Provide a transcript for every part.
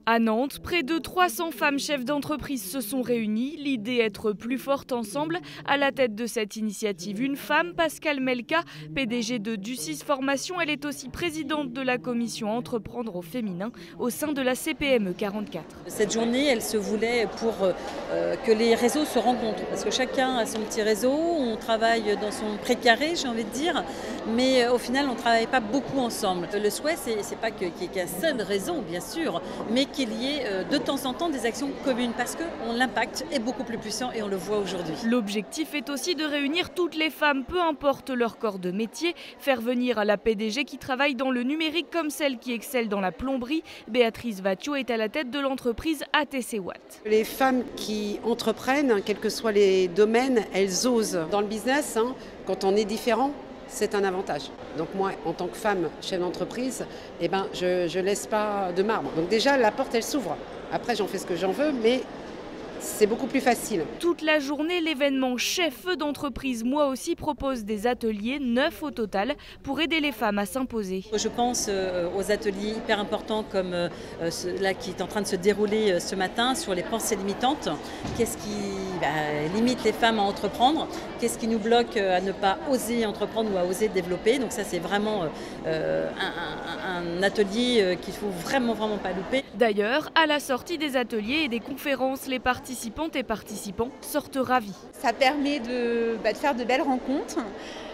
À Nantes, près de 300 femmes chefs d'entreprise se sont réunies. L'idée être plus fortes ensemble. À la tête de cette initiative, une femme, Pascale Melka, PDG de Ducis Formation. Elle est aussi présidente de la commission Entreprendre au féminin au sein de la CPME 44. Cette journée, elle se voulait pour que les réseaux se rencontrent. Parce que chacun a son petit réseau, on travaille dans son précaré, j'ai envie de dire. Mais au final, on ne travaille pas beaucoup ensemble. Le souhait, c'est pas qu'il y ait qu'un seul réseau, bien sûr, mais qu'il y ait de temps en temps des actions communes parce que l'impact est beaucoup plus puissant et on le voit aujourd'hui. L'objectif est aussi de réunir toutes les femmes, peu importe leur corps de métier, faire venir à la PDG qui travaille dans le numérique comme celle qui excelle dans la plomberie. Béatrice Vatio est à la tête de l'entreprise ATC Watt. Les femmes qui entreprennent, quels que soient les domaines, elles osent. Dans le business, quand on est différent, c'est un avantage. Donc moi, en tant que femme chef d'entreprise, je laisse pas de marbre. Donc déjà, la porte, elle s'ouvre. Après, j'en fais ce que j'en veux, mais c'est beaucoup plus facile. Toute la journée, l'événement Chef d'entreprise, moi aussi, propose des ateliers, 9 au total, pour aider les femmes à s'imposer. Je pense aux ateliers hyper importants comme là qui est en train de se dérouler ce matin sur les pensées limitantes. Qu'est-ce qui limite les femmes à entreprendre? Qu'est-ce qui nous bloque à ne pas oser entreprendre ou à oser développer? Donc ça, c'est vraiment un atelier qu'il ne faut vraiment pas louper. D'ailleurs, à la sortie des ateliers et des conférences, les participantes et participants sortent ravis. Ça permet de faire de belles rencontres,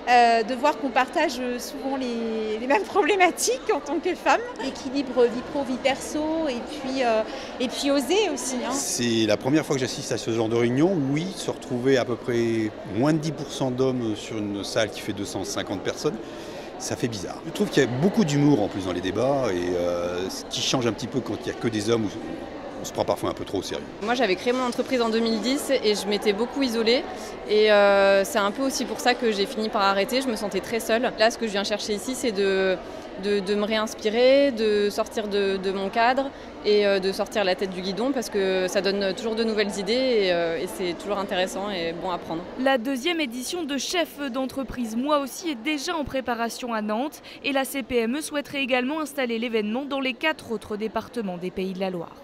de voir qu'on partage souvent les mêmes problématiques en tant que femme. Équilibre vie pro, vie perso et puis oser aussi. C'est la première fois que j'assiste à ce genre de réunion. Oui, se retrouver à peu près moins de 10% d'hommes sur une salle qui fait 250 personnes. Ça fait bizarre. Je trouve qu'il y a beaucoup d'humour en plus dans les débats et ce qui change un petit peu quand il n'y a que des hommes où on se prend parfois un peu trop au sérieux. Moi j'avais créé mon entreprise en 2010 et je m'étais beaucoup isolée et c'est un peu aussi pour ça que j'ai fini par arrêter, je me sentais très seule. Là ce que je viens chercher ici c'est de me réinspirer, de sortir de mon cadre et de sortir la tête du guidon parce que ça donne toujours de nouvelles idées et c'est toujours intéressant et bon à prendre. La deuxième édition de Chef d'entreprise, moi aussi, est déjà en préparation à Nantes et la CPME souhaiterait également installer l'événement dans les 4 autres départements des Pays de la Loire.